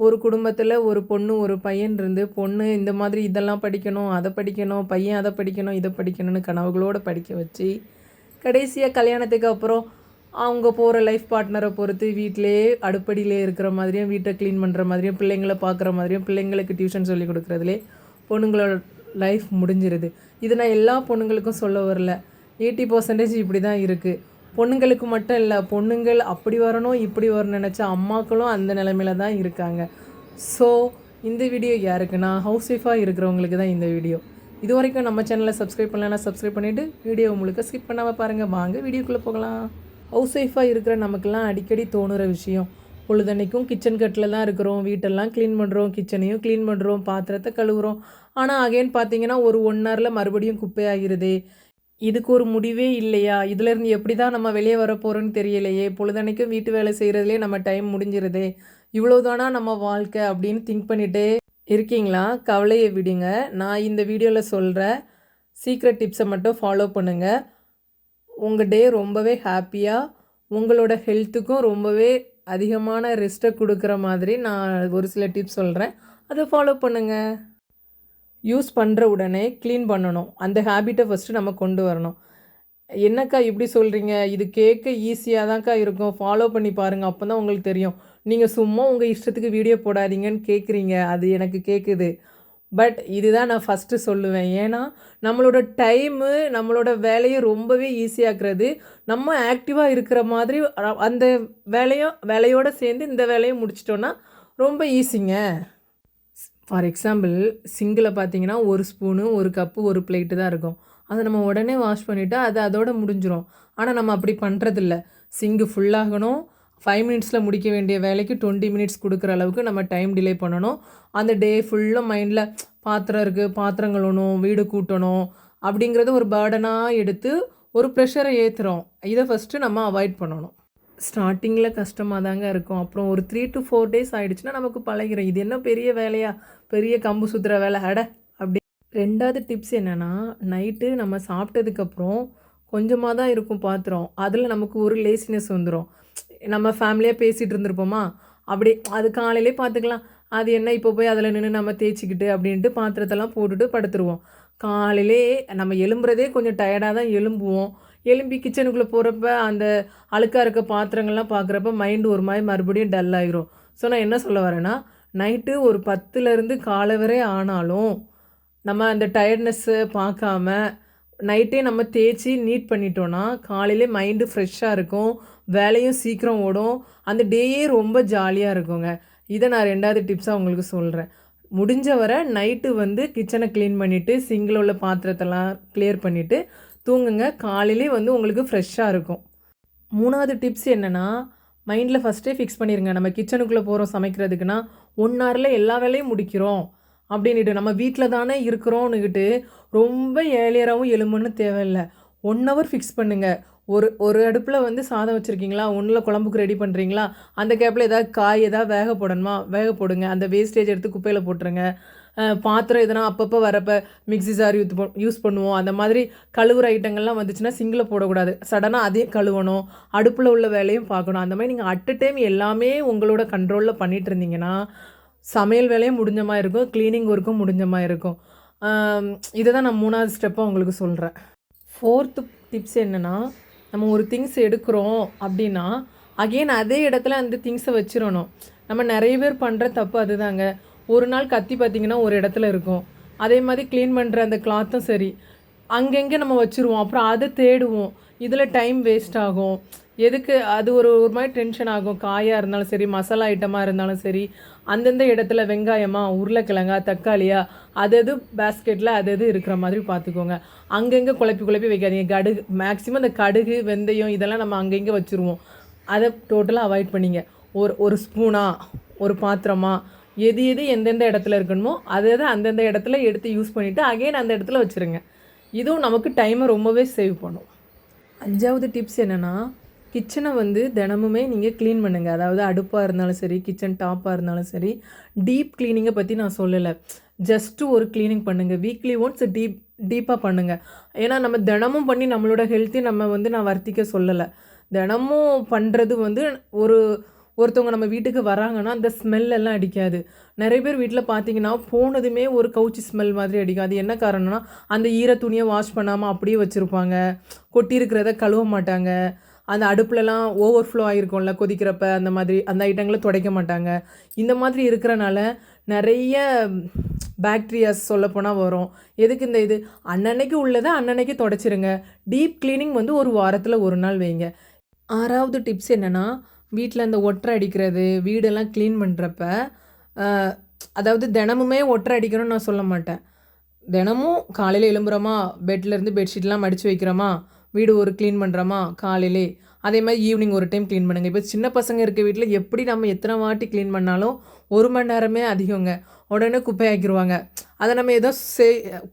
ஒரு குடும்பத்தில் ஒரு பொண்ணு ஒரு பையன் இருந்து பொண்ணு இந்த மாதிரி இதெல்லாம் படிக்கணும் அதை படிக்கணும் பையன் அதை படிக்கணும் இதை படிக்கணும்னு கனவுகளோடு படிக்க வச்சு கடைசியாக கல்யாணத்துக்கு அப்புறம் அவங்க போகிற லைஃப் பார்ட்னரை பொறுத்து வீட்டிலே அடுப்படியிலே இருக்கிற மாதிரியும் வீட்டை க்ளீன் பண்ணுற மாதிரியும் பிள்ளைங்களை பார்க்குற மாதிரியும் பிள்ளைங்களுக்கு டியூஷன் சொல்லி கொடுக்குறதுலே பொண்ணுங்களோட லைஃப் முடிஞ்சிருது. இது நான் எல்லா பொண்ணுங்களுக்கும் சொல்ல வரல, 80% இப்படி தான் இருக்குது. பொண்ணுங்களுக்கு மட்டும் இல்லை, பொண்ணுங்கள் அப்படி வரணும் இப்படி வரணும்னு நினச்ச அம்மாக்களும் அந்த நிலைமையில தான் இருக்காங்க. ஸோ இந்த வீடியோ யாருக்குன்னா ஹவுஸ் ஒய்ஃபாக இருக்கிறவங்களுக்கு தான் இந்த வீடியோ. இது வரைக்கும் நம்ம சேனலை சப்ஸ்கிரைப் பண்ணலன்னா சப்ஸ்கிரைப் பண்ணிவிட்டு வீடியோ உங்களுக்கு ஸ்கிப் பண்ணாமல் பாருங்கள். வாங்க வீடியோக்குள்ளே போகலாம். ஹவுஸ் ஒய்ஃபாக இருக்கிற நமக்கெல்லாம் அடிக்கடி தோணுற விஷயம், பொழுதன்னைக்கும் கிச்சன் கட்டில் தான் இருக்கிறோம், வீட்டெல்லாம் க்ளீன் பண்ணுறோம், கிச்சனையும் க்ளீன் பண்ணுறோம், பாத்திரத்தை கழுவுறோம். ஆனால் அகைன் பார்த்தீங்கன்னா ஒரு 1 ஹவரில் மறுபடியும் குப்பையாகிறது. இதுக்கு ஒரு முடிவே இல்லையா? இதிலேருந்து எப்படி தான் நம்ம வெளியே வர போகிறோன்னு தெரியலையே. பொழுதன்னைக்கும் வீட்டு வேலை செய்கிறதுலே நம்ம டைம் முடிஞ்சிருதே. இவ்வளோதானா நம்ம வாழ்க்கை அப்படின்னு திங்க் பண்ணிகிட்டே இருக்கீங்களா? கவலையை விடுங்க. நான் இந்த வீடியோவில் சொல்கிற சீக்ரெட் டிப்ஸை மட்டும் ஃபாலோ பண்ணுங்கள். உங்கள் டே ரொம்பவே ஹாப்பியாக, உங்களோட ஹெல்த்துக்கும் ரொம்பவே அதிகமான ரெஸ்ட்டை கொடுக்குற மாதிரி நான் ஒரு சில டிப்ஸ் சொல்கிறேன். அதை ஃபாலோ பண்ணுங்கள். யூஸ் பண்ணுற உடனே க்ளீன் பண்ணணும். அந்த ஹேபிட்டை ஃபஸ்ட்டு நம்ம கொண்டு வரணும். என்னக்கா இப்படி சொல்கிறீங்க? இது கேட்க ஈஸியாக தான்க்கா இருக்கும், ஃபாலோ பண்ணி பாருங்கள், அப்போ தான் உங்களுக்கு தெரியும். நீங்கள் சும்மா உங்கள் இஷ்டத்துக்கு வீடியோ போடாதீங்கன்னு கேட்குறீங்க, அது எனக்கு கேட்குது. பட் இதுதான் நான் ஃபஸ்ட்டு சொல்லுவேன். ஏன்னா நம்மளோட டைமு நம்மளோட வேலையை ரொம்பவே ஈஸியாக்குறது, நம்ம ஆக்டிவாக இருக்கிற மாதிரி அந்த வேலையோடு சேர்ந்து இந்த வேலையை முடிச்சிட்டோன்னா ரொம்ப ஈஸிங்க. ஃபார் எக்ஸாம்பிள் சிங்கில் பார்த்தீங்கன்னா 1 ஸ்பூனு 1 கப்பு 1 பிளேட்டு தான் இருக்கும். அதை நம்ம உடனே வாஷ் பண்ணிவிட்டு அது அதோட முடிஞ்சிடும். ஆனால் நம்ம அப்படி பண்ணுறதில்ல. சிங்கு ஃபுல்லாகணும், 5 மினிட்ஸில் முடிக்க வேண்டிய வேலைக்கு 20 மினிட்ஸ் கொடுக்குற அளவுக்கு நம்ம டைம் டிலே பண்ணணும். அந்த டே ஃபுல்லாக மைண்டில் பாத்திரம் இருக்குது, பாத்திரம் கழுவணும், வீடு கூட்டணும் அப்படிங்கிறத ஒரு பேர்டனாக எடுத்து ஒரு ப்ரெஷரை ஏற்றுறோம். இதை ஃபஸ்ட்டு நம்ம அவாய்ட் பண்ணணும். ஸ்டார்டிங்கில் கஷ்டமாக தாங்க இருக்கும். அப்புறம் ஒரு 3 to 4 டேஸ் ஆகிடுச்சுன்னா நமக்கு பழகிறோம். இது என்ன பெரிய வேலையா, பெரிய கம்பு சுற்றுற வேலை அட அப்படி. 2வது டிப்ஸ் என்னென்னா, நைட்டு நம்ம சாப்பிட்டதுக்கப்புறம் கொஞ்சமாக தான் இருக்கும் பாத்திரம், அதில் நமக்கு ஒரு லேசினஸ் வந்துடும். நம்ம ஃபேமிலியாக பேசிகிட்டு இருந்திருப்போமா, அப்படி அது காலையிலே பார்த்துக்கலாம், அது என்ன இப்போ போய் அதில் நின்று நம்ம தேய்ச்சிக்கிட்டு அப்படின்ட்டு பாத்திரத்தெல்லாம் போட்டுட்டு படுத்துருவோம். காலையிலே நம்ம எழும்புறதே கொஞ்சம் டயர்டாக தான் எழும்புவோம். எழும்பி கிச்சனுக்குள்ளே போகிறப்ப அந்த அழுக்காக இருக்க பாத்திரங்கள்லாம் பார்க்குறப்ப மைண்டு ஒரு மாதிரி மறுபடியும் டல் ஆகிரும். ஸோ நான் என்ன சொல்ல வரேன்னா, நைட்டு ஒரு 10லேருந்து காலை வரை ஆனாலும் நம்ம அந்த டயர்ட்னஸ்ஸை பார்க்காம நைட்டே நம்ம தேய்ச்சி நீட் பண்ணிட்டோன்னா காலையிலே மைண்டு ஃப்ரெஷ்ஷாக இருக்கும், வேலையும் சீக்கிரம் ஓடும், அந்த டேயே ரொம்ப ஜாலியாக இருக்குங்க. இதை நான் 2வது டிப்ஸாக உங்களுக்கு சொல்கிறேன். முடிஞ்ச வரை நைட்டு கிச்சனை க்ளீன் பண்ணிவிட்டு சிங்கில் உள்ள பாத்திரத்தெல்லாம் கிளியர் பண்ணிவிட்டு தூங்குங்க. காலையிலே உங்களுக்கு ஃப்ரெஷ்ஷாக இருக்கும். 3வது டிப்ஸ் என்னென்னா, மைண்டில் ஃபஸ்ட்டே ஃபிக்ஸ் பண்ணிடுங்க. நம்ம கிச்சனுக்குள்ளே போகிறோம் சமைக்கிறதுக்குன்னா 1 ஹவரில் எல்லா வேலையும் முடிக்கிறோம் அப்படின்ட்டு, நம்ம வீட்டில் தானே இருக்கிறோன்னுக்கிட்டு ரொம்ப ஏர்லியராகவும் எழும்புன்னு தேவையில்லை. 1 ஹவர் ஃபிக்ஸ் பண்ணுங்கள். ஒரு அடுப்பில் சாதம் வச்சுருக்கீங்களா, ஒன்றில் குழம்புக்கு ரெடி பண்ணுறீங்களா, அந்த கேப்பில் ஏதாவது காய் ஏதாவது வேக போடணுமா வேக போடுங்க. அந்த வேஸ்டேஜ் எடுத்து குப்பையில் போட்டுருங்க. பாத்திரம் எதனா அப்பப்போ வரப்போ மிக்ஸி ஜார் யூஸ் பண்ணுவோம். அந்த மாதிரி கழுவுற ஐட்டங்கள்லாம் வந்துச்சுன்னா சிங்கில் போடக்கூடாது, சடனாக அதையும் கழுவணும், அடுப்பில் உள்ள வேலையும் பார்க்கணும். அந்த மாதிரி நீங்கள் அட் அ டைம் எல்லாமே உங்களோட கண்ட்ரோலில் பண்ணிகிட்டு இருந்தீங்கன்னா சமையல் வேலையும் முடிஞ்ச மாதிரி இருக்கும், க்ளீனிங் ஒர்க்கும் முடிஞ்ச மாதிரி இருக்கும். இதை தான் நான் 3வது ஸ்டெப்பாக உங்களுக்கு சொல்கிறேன். 4th டிப்ஸ் என்னென்னா, நம்ம ஒரு திங்ஸ் எடுக்கிறோம் அப்படின்னா அகெயின் அதே இடத்துல அந்த திங்ஸை வச்சிடணும். நம்ம நிறைய பேர் பண்ணுற தப்பு அதுதாங்க. ஒரு நாள் கத்தி பார்த்திங்கன்னா ஒரு இடத்துல இருக்கும், அதே மாதிரி க்ளீன் பண்ணுற அந்த கிளாத்தும் சரி அங்கங்கே நம்ம வச்சுருவோம், அப்புறம் அதை தேடுவோம். இதில் டைம் வேஸ்ட் ஆகும். எதுக்கு அது ஒரு மாதிரி டென்ஷன் ஆகும். காயாக இருந்தாலும் சரி, மசாலா ஐட்டமாக இருந்தாலும் சரி, அந்தந்த இடத்துல வெங்காயமா, உருளைக்கிழங்கா, தக்காளியா, அது பேஸ்கெட்டில் அது இருக்கிற மாதிரி பார்த்துக்கோங்க. அங்கங்கே குழப்பி வைக்காதீங்க. மேக்ஸிமம் அந்த கடுகு வெந்தயம் இதெல்லாம் நம்ம அங்கங்கே வச்சுருவோம். அதை டோட்டலாக அவாய்ட் பண்ணிங்க. ஒரு ஸ்பூனா, ஒரு பாத்திரமா, எது எந்தெந்த இடத்துல இருக்கணுமோ அதை அந்தந்த இடத்துல எடுத்து யூஸ் பண்ணிவிட்டு அகைன் அந்த இடத்துல வச்சுருங்க. இதுவும் நமக்கு டைமை ரொம்பவே சேவ் பண்ணும். 5வது டிப்ஸ் என்னென்னா, கிச்சனை தினமுமே நீங்கள் க்ளீன் பண்ணுங்கள். அதாவது அடுப்பாக இருந்தாலும் சரி, கிச்சன் டாப்பாக இருந்தாலும் சரி, டீப் க்ளீனிங்கை பற்றி நான் சொல்லலை, ஜஸ்ட்டு ஒரு க்ளீனிங் பண்ணுங்கள். வீக்லி ஒன்ஸ் டீப்பாக பண்ணுங்கள். ஏன்னா நம்ம தினமும் பண்ணி நம்மளோட ஹெல்த்தையும் நம்ம நான் வர்த்திக்க சொல்லலை. தினமும் பண்ணுறது ஒரு ஒருத்தவங்க நம்ம வீட்டுக்கு வராங்கன்னா அந்த ஸ்மெல் எல்லாம் அடிக்காது. நிறைய பேர் வீட்டில் பார்த்தீங்கன்னா போனதுமே ஒரு கவுச்சி ஸ்மெல் மாதிரி அடிக்கும். அது என்ன காரணம்னா அந்த ஈர துணியை வாஷ் பண்ணாமல் அப்படியே வச்சுருப்பாங்க. கொட்டி இருக்கிறத கழுவ மாட்டாங்க. அந்த அடுப்புலலாம் ஓவர்ஃப்ளோ ஆகிருக்கும்ல கொதிக்கிறப்ப, அந்த மாதிரி அந்த ஐட்டங்களை துடைக்க மாட்டாங்க. இந்த மாதிரி இருக்கிறனால நிறைய பாக்டீரியாஸ் சொல்லப்போனால் வரும். எதுக்கு இந்த இது அன்னன்னைக்கு உள்ளதை அன்னன்னைக்கு துடைச்சிருங்க. டீப் க்ளீனிங் வந்து ஒரு வாரத்தில் ஒரு நாள் வைங்க. 6வது டிப்ஸ் என்னென்னா, வீட்டில் இந்த ஒட்டரை அடிக்கிறது, வீடெல்லாம் க்ளீன் பண்ணுறப்ப அதாவது தினமுமே ஒட்டரை அடிக்கணும்னு நான் சொல்ல மாட்டேன். தினமும் காலையில் எழும்புறோமா, பெட்லேருந்து பெட்ஷீட்லாம் மடித்து வைக்கிறோமா, வீடு ஒரு க்ளீன் பண்ணுறோமா காலையிலே, அதே மாதிரி ஈவினிங் ஒரு டைம் க்ளீன் பண்ணுங்கள். இப்போ சின்ன பசங்க இருக்க வீட்டில் எப்படி நம்ம எத்தனை வாட்டி க்ளீன் பண்ணாலும் 1 மணி நேரமே அதிகங்க. உடனே குப்பையாக்கிடுவாங்க. அதை நம்ம ஏதோ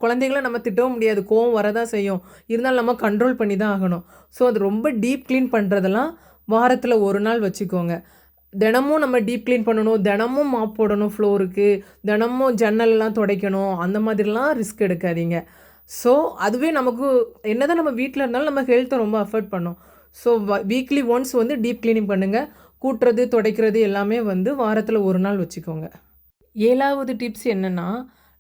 குழந்தைங்கள நம்ம திட்டவும் முடியாது, கோவம் வரதான் செய்யும். இருந்தாலும் நம்ம கண்ட்ரோல் பண்ணி தான் ஆகணும். ஸோ அது ரொம்ப டீப் க்ளீன் பண்ணுறதெல்லாம் வாரத்தில் ஒரு நாள் வச்சுக்கோங்க. தினமும் நம்ம டீப் க்ளீன் பண்ணணும், தினமும் மாப் போடணும் ஃப்ளோருக்கு, தினமும் ஜன்னல்லாம் துடைக்கணும், அந்த மாதிரிலாம் ரிஸ்க் எடுக்காதீங்க. ஸோ அதுவே நமக்கு என்ன தான் நம்ம வீட்டில் இருந்தாலும் நம்ம ஹெல்த்தை ரொம்ப அஃபெக்ட் பண்ணும். ஸோ வீக்லி ஒன்ஸ் வந்து டீப் க்ளீனிங் பண்ணுங்கள். கூட்டுறது துடைக்கிறது எல்லாமே வந்து வாரத்தில் ஒரு நாள் வச்சுக்கோங்க. 7வது டிப்ஸ் என்னென்னா,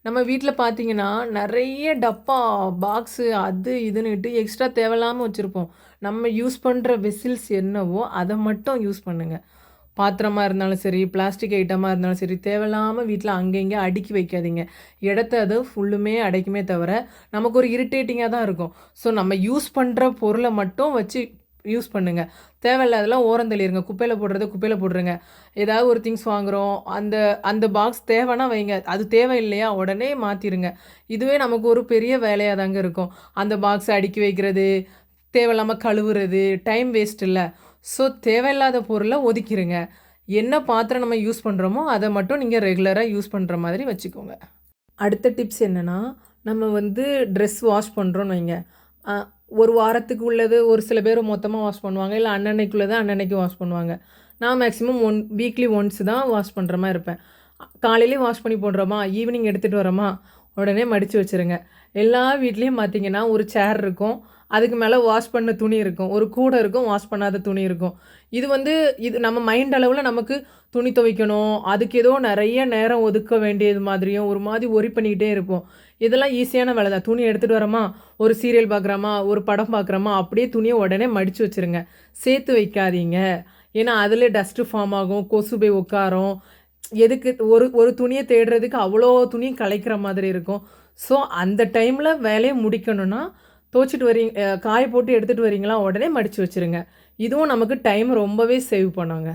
நம்ம வீட்டில் பார்த்தீங்கன்னா நிறைய டப்பா பாக்ஸு அது இதுன்னுட்டு எக்ஸ்ட்ரா தேவையில்லாமல் வச்சுருப்போம். நம்ம யூஸ் பண்ணுற வெசில்ஸ் என்னவோ அதை மட்டும் யூஸ் பண்ணுங்கள். பாத்திரமாக இருந்தாலும் சரி, பிளாஸ்டிக் ஐட்டமாக இருந்தாலும் சரி, தேவையில்லாமல் வீட்டில் அங்கங்கே அடுக்கி வைக்காதீங்க. இடத்த அது ஃபுல்லுமே அடைக்குமே தவிர நமக்கு ஒரு இரிட்டேட்டிங்காக தான் இருக்கும். ஸோ நம்ம யூஸ் பண்ணுற பொருளை மட்டும் வச்சு யூஸ் பண்ணுங்கள். தேவையில்லாதெல்லாம் ஓரந்தள்ளிடுங்க. குப்பையில் போடுறத குப்பையில் போட்டுருங்க. ஏதாவது ஒரு திங்ஸ் வாங்குகிறோம், அந்த அந்த பாக்ஸ் தேவைன்னா வைங்க. அது தேவை இல்லையா உடனே மாற்றிடுங்க. இதுவே நமக்கு ஒரு பெரிய வேலையாக தாங்க இருக்கும். அந்த பாக்ஸை அடுக்கி வைக்கிறது, தேவையில்லாமல் கழுவுறது, டைம் வேஸ்ட் இல்லை. ஸோ தேவையில்லாத பொருளை ஒதுக்கிடுங்க. என்ன பாத்திரம் நம்ம யூஸ் பண்ணுறோமோ அதை மட்டும் நீங்கள் ரெகுலராக யூஸ் பண்ணுற மாதிரி வச்சுக்கோங்க. அடுத்த டிப்ஸ் என்னென்னா, நம்ம வந்து ட்ரெஸ் வாஷ் பண்ணுறோன்னு வைங்க. ஒரு வாரத்துக்கு உள்ளது ஒரு சில பேர் மொத்தமாக வாஷ் பண்ணுவாங்க, இல்லை அன்னன்னைக்குள்ளதை அன்னன்னைக்கு வாஷ் பண்ணுவாங்க. நான் மேக்ஸிமம் வீக்லி ஒன்ஸ் தான் வாஷ் பண்ணுற மாதிரி இருப்பேன். காலையிலேயும் வாஷ் பண்ணி போடுறோமா, ஈவினிங் எடுத்துகிட்டு வரோமா, உடனே மடித்து வச்சுருங்க. எல்லா வீட்லேயும் பார்த்தீங்கன்னா ஒரு சேர் இருக்கும், அதுக்கு மேலே வாஷ் பண்ண துணி இருக்கும், ஒரு கூடை இருக்கும், வாஷ் பண்ணாத துணி இருக்கும். இது நம்ம மைண்ட் அளவில் நமக்கு துணி துவைக்கணும், அதுக்கு ஏதோ நிறைய நேரம் ஒதுக்க வேண்டியது மாதிரியும் ஒரு மாதிரி ஒரி பண்ணிக்கிட்டே இருப்போம். இதெல்லாம் ஈஸியான வேலை தான். துணி எடுத்துகிட்டு வரோமா, ஒரு சீரியல் பார்க்குறோமா, ஒரு படம் பார்க்குறோமா, அப்படியே துணியை உடனே மடித்து வச்சுருங்க. சேர்த்து வைக்காதீங்க. ஏன்னா அதில் டஸ்ட்டு ஃபார்ம் ஆகும், கொசு போய் உட்காரும். எதுக்கு ஒரு துணியை தேடுறதுக்கு அவ்வளோ துணியும் கலைக்கிற மாதிரி இருக்கும். ஸோ அந்த டைமில் வேலையை முடிக்கணும்னா துவைச்சிட்டு வரீங்க, காய போட்டு எடுத்துகிட்டு வரீங்களா, உடனே மடித்து வச்சுருங்க. இதுவும் நமக்கு டைம் ரொம்பவே சேவ் பண்ணுங்க.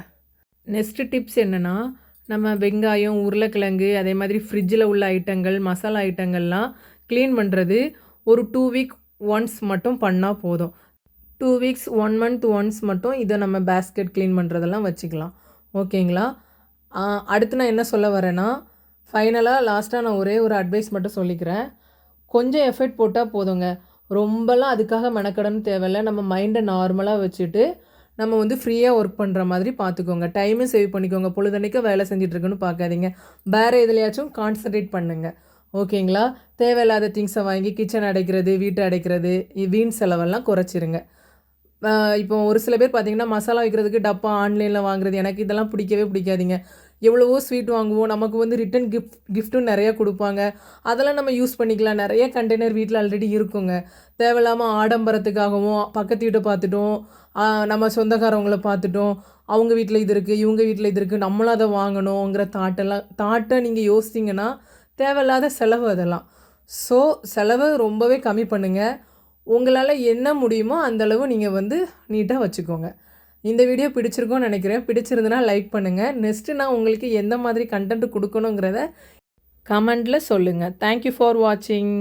நெக்ஸ்ட்டு டிப்ஸ் என்னென்னா, நம்ம வெங்காயம், உருளைக்கிழங்கு, அதே மாதிரி ஃப்ரிட்ஜில் உள்ள ஐட்டங்கள், மசாலா ஐட்டங்கள்லாம் க்ளீன் பண்ணுறது ஒரு 2 வீக் ஒன்ஸ் மட்டும் பண்ணால் போதும். 2 வீக்ஸ் 1 மந்த் ஒன்ஸ் மட்டும் இதை நம்ம பேஸ்கெட் க்ளீன் பண்ணுறதெல்லாம் வச்சுக்கலாம். ஓகேங்களா? அடுத்து நான் என்ன சொல்ல வரேன்னா, ஃபைனலாக லாஸ்ட்டாக நான் ஒரே ஒரு அட்வைஸ் மட்டும் சொல்லிக்கிறேன். கொஞ்சம் எஃபர்ட் போட்டால் போதுங்க. ரொம்பலாம் அதுக்காக மெனக்கடன்னு தேவையில்லை. நம்ம மைண்டை நார்மலாக வச்சுட்டு நம்ம வந்து ஃப்ரீயாக ஒர்க் பண்ணுற மாதிரி பார்த்துக்கோங்க. டைமும் சேவ் பண்ணிக்கோங்க. பொழுதன்னைக்கு வேலை செஞ்சிட்ருக்குன்னு பார்க்காதீங்க. வேறு எதுலையாச்சும் கான்சன்ட்ரேட் பண்ணுங்கள். ஓகேங்களா? தேவையில்லாத திங்ஸை வாங்கி கிச்சன் அடைக்கிறது, வீட்டை அடைக்கிறது, வீண் செலவெல்லாம் குறைச்சிருங்க. இப்போ ஒரு சில பேர் பார்த்தீங்கன்னா மசாலா வைக்கிறதுக்கு டப்பா ஆன்லைனில் வாங்குறது, எனக்கு இதெல்லாம் பிடிக்கவே பிடிக்காதீங்க. எவ்வளவோ ஸ்வீட் வாங்குவோம், நமக்கு வந்து ரிட்டன் கிஃப்ட்டும் நிறையா கொடுப்பாங்க. அதெல்லாம் நம்ம யூஸ் பண்ணிக்கலாம். நிறைய கண்டெய்னர் வீட்டில் ஆல்ரெடி இருக்குங்க. தேவையில்லாமல் ஆடம்பரத்துக்காகவும் பக்கத்து வீட்டை பார்த்துட்டோம், நம்ம சொந்தக்காரவங்கள பார்த்துட்டோம், அவங்க வீட்டில் இது இருக்குது, இவங்க வீட்டில் இது இருக்குது, நம்மளும் அதை வாங்கணுங்கிற தாட்டை நீங்கள் யோசிச்சிங்கன்னா தேவையில்லாத செலவு அதெல்லாம். ஸோ செலவை ரொம்பவே கம்மி பண்ணுங்கள். உங்களால் என்ன முடியுமோ அந்தளவு நீங்கள் வந்து நீட்டாக வச்சுக்கோங்க. இந்த வீடியோ பிடிச்சிருக்கோன்னு நினைக்கிறேன். பிடிச்சிருந்துன்னா லைக் பண்ணுங்கள். நெக்ஸ்ட்டு நான் உங்களுக்கு எந்த மாதிரி கண்டென்ட் கொடுக்கணுங்கிறத கமெண்டில் சொல்லுங்கள். தேங்க்யூ ஃபார் வாட்சிங்.